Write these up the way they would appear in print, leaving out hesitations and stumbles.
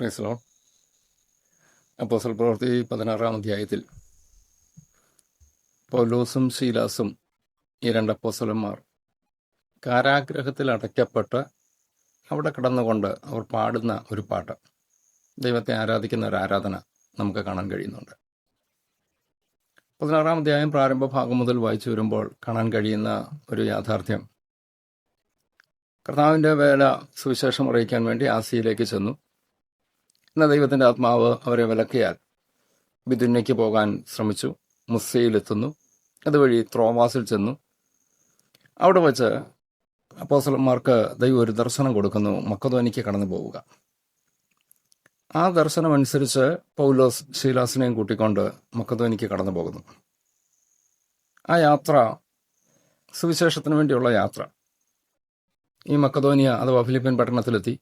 Praise Lord. അപ്പോസ്തല പ്രവൃത്തി 16-ാം അധ്യായത്തിൽ പൗലോസും ശീലാസും ഈ രണ്ട് അപ്പോസ്തലന്മാർ കാരാഗ്രഹത്തിൽ അടയ്ക്കപ്പെട്ട് അവിടെ കിടന്നുകൊണ്ട് അവർ പാടുന്ന ഒരു പാട്ട്, ദൈവത്തെ ആരാധിക്കുന്ന ഒരു ആരാധന നമുക്ക് കാണാൻ കഴിയുന്നുണ്ട്. 16-ാം അധ്യായം പ്രാരംഭ ഭാഗം മുതൽ വായിച്ചു വരുമ്പോൾ കാണാൻ കഴിയുന്ന ഒരു യാഥാർത്ഥ്യം, കർത്താവിൻ്റെ വേല സുവിശേഷം അറിയിക്കാൻ വേണ്ടി ആസിയയിലേക്ക് ചെന്നു. ഇന്ന് ദൈവത്തിൻ്റെ ആത്മാവ് അവരെ വിലക്കിയാൽ ബിഥുന്യയ്ക്ക് പോകാൻ ശ്രമിച്ചു. മുസ്സയിലെത്തുന്നു. അതുവഴി ത്രോവാസിൽ ചെന്നു. അവിടെ വച്ച് അപ്പോസ്തലന്മാർക്ക് ദൈവം ഒരു ദർശനം കൊടുക്കുന്നു, മക്കദോനിക്ക് കടന്നു പോവുക. ആ ദർശനമനുസരിച്ച് പൗലോസ് ശീലാസിനെയും കൂട്ടിക്കൊണ്ട് മക്കദോനിക്ക് കടന്നു പോകുന്നു. ആ യാത്ര സുവിശേഷത്തിന് വേണ്ടിയുള്ള യാത്ര. ഈ മക്കദോനിയ അഥവാ ഫിലിപ്പിൻ പട്ടണത്തിലെത്തി.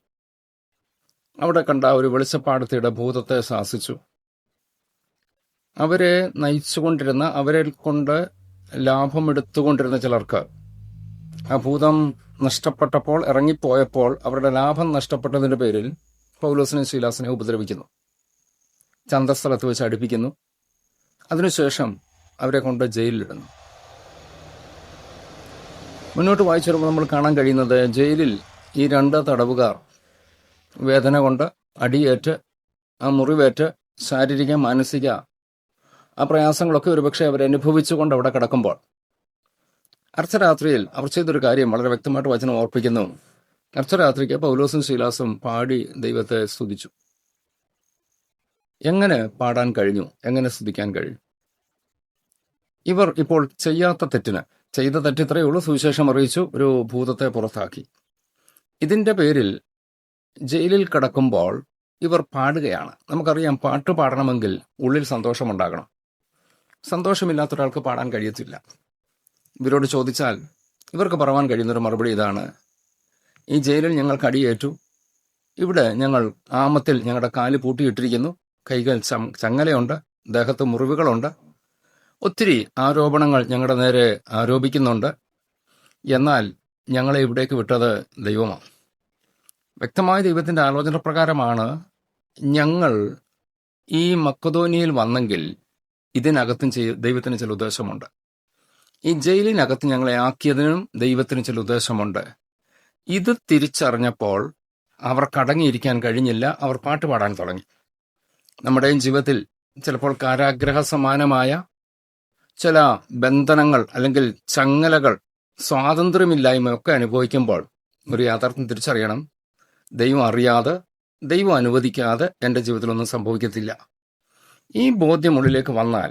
അവിടെ കണ്ട ഒരു വെളിച്ചപ്പാടത്തിയുടെ ഭൂതത്തെ ശാസിച്ചു. അവരെ നയിച്ചുകൊണ്ടിരുന്ന, അവരെ കൊണ്ട് ലാഭമെടുത്തുകൊണ്ടിരുന്ന ചിലർക്ക് ആ ഭൂതം നഷ്ടപ്പെട്ടപ്പോൾ, ഇറങ്ങിപ്പോയപ്പോൾ അവരുടെ ലാഭം നഷ്ടപ്പെട്ടതിൻ്റെ പേരിൽ പൗലോസിനെ ശീലാസിനെ ഉപദ്രവിക്കുന്നു. ചന്തസ്ഥലത്ത് വെച്ച് അടുപ്പിക്കുന്നു. അതിനുശേഷം അവരെ കൊണ്ട് ജയിലിലിടുന്നു. മുന്നോട്ട് വായിച്ചു വരുമ്പോൾ നമ്മൾ കാണാൻ കഴിയുന്നത്, ജയിലിൽ ഈ രണ്ട് തടവുകാർ വേദന കൊണ്ട് അടിയേറ്റ്, ആ മുറിവേറ്റ്, ശാരീരിക മാനസിക ആ പ്രയാസങ്ങളൊക്കെ ഒരുപക്ഷെ അവരനുഭവിച്ചുകൊണ്ട് അവിടെ കിടക്കുമ്പോൾ അർദ്ധരാത്രിയിൽ അവർ ചെയ്തൊരു കാര്യം വളരെ വ്യക്തമായിട്ട് വചനം ഓർപ്പിക്കുന്നു. അർദ്ധരാത്രിക്ക് പൗലോസും ശീലാസും പാടി ദൈവത്തെ സ്തുതിച്ചു. എങ്ങനെ പാടാൻ കഴിഞ്ഞു? എങ്ങനെ സ്തുതിക്കാൻ കഴിഞ്ഞു? ഇവർ ഇപ്പോൾ ചെയ്യാത്ത തെറ്റിന്, ചെയ്ത തെറ്റിത്രയേ ഉള്ളൂ, സുവിശേഷം അറിയിച്ചു, ഒരു ഭൂതത്തെ പുറത്താക്കി. ഇതിൻ്റെ പേരിൽ ജയിലിൽ കിടക്കുമ്പോൾ ഇവർ പാടുകയാണ്. നമുക്കറിയാം, പാട്ട് പാടണമെങ്കിൽ ഉള്ളിൽ സന്തോഷമുണ്ടാകണം. സന്തോഷമില്ലാത്ത ഒരാൾക്ക് പാടാൻ കഴിയത്തില്ല. ഇവരോട് ചോദിച്ചാൽ ഇവർക്ക് പറയാൻ കഴിയുന്നൊരു മറുപടി ഇതാണ്: ഈ ജയിലിൽ ഞങ്ങൾക്ക് അടിയേറ്റു, ഇവിടെ ഞങ്ങൾ ആമത്തിൽ ഞങ്ങളുടെ കാല് പൂട്ടിയിട്ടിരിക്കുന്നു, കൈകൾ ചങ്ങലയുണ്ട്, ദേഹത്ത് മുറിവുകളുണ്ട്, ഒത്തിരി ആരോപണങ്ങൾ ഞങ്ങളുടെ നേരെ ആരോപിക്കുന്നുണ്ട്. എന്നാൽ ഞങ്ങളെ ഇവിടേക്ക് വിട്ടത് ദൈവമാണ്. വ്യക്തമായ ദൈവത്തിൻ്റെ ആലോചന പ്രകാരമാണ് ഞങ്ങൾ ഈ മക്കദോനിയയിൽ വന്നെങ്കിൽ ഇതിനകത്തും ദൈവത്തിന് ചില ഉദ്ദേശമുണ്ട്. ഈ ജയിലിനകത്ത് ഞങ്ങളെ ആക്കിയതിനും ദൈവത്തിന് ചില ഉദ്ദേശമുണ്ട്. ഇത് തിരിച്ചറിഞ്ഞപ്പോൾ അവർക്ക് അടങ്ങിയിരിക്കാൻ കഴിഞ്ഞില്ല. അവർ പാട്ട് പാടാൻ തുടങ്ങി. നമ്മുടെയും ജീവിതത്തിൽ ചിലപ്പോൾ കാരാഗ്രഹ സമാനമായ ചില ബന്ധനങ്ങൾ അല്ലെങ്കിൽ ചങ്ങലകൾ, സ്വാതന്ത്ര്യമില്ലായ്മയൊക്കെ അനുഭവിക്കുമ്പോൾ ഒരു യാഥാർത്ഥ്യം തിരിച്ചറിയണം: ദൈവം അറിയാതെ, ദൈവം അനുവദിക്കാതെ എൻ്റെ ജീവിതത്തിലൊന്നും സംഭവിക്കത്തില്ല. ഈ ബോധ്യം ഉള്ളിലേക്ക് വന്നാൽ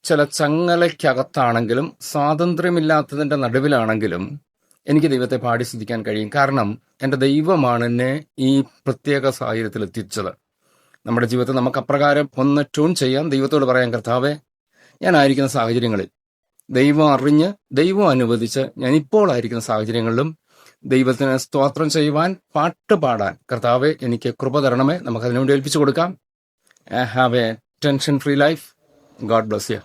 ചില ചങ്ങലയ്ക്കകത്താണെങ്കിലും, സ്വാതന്ത്ര്യമില്ലാത്തതിൻ്റെ നടുവിലാണെങ്കിലും എനിക്ക് ദൈവത്തെ പാടി സ്തുതിക്കാൻ കഴിയും. കാരണം എൻ്റെ ദൈവമാണ് എന്നെ ഈ പ്രത്യേക സാഹചര്യത്തിൽ എത്തിച്ചത്. നമ്മുടെ ജീവിതത്തിൽ നമുക്ക് അപ്രകാരം ഒന്ന് ട്യൂൺ ചെയ്യാം. ദൈവത്തോട് പറയാം: കർത്താവേ, ഞാനായിരിക്കുന്ന സാഹചര്യങ്ങളിൽ ദൈവം അറിഞ്ഞ്, ദൈവം അനുവദിച്ച്, ഞാനിപ്പോൾ ആയിരിക്കുന്ന സാഹചര്യങ്ങളിലും ദൈവത്തിന് സ്തോത്രം ചെയ്യുവാൻ, പാട്ട് പാടാൻ കർത്താവെ എനിക്ക് കൃപ തരണമേ. നമുക്കതിനുവേണ്ടി ഏൽപ്പിച്ചു കൊടുക്കാം. Have A tension free life. God bless you.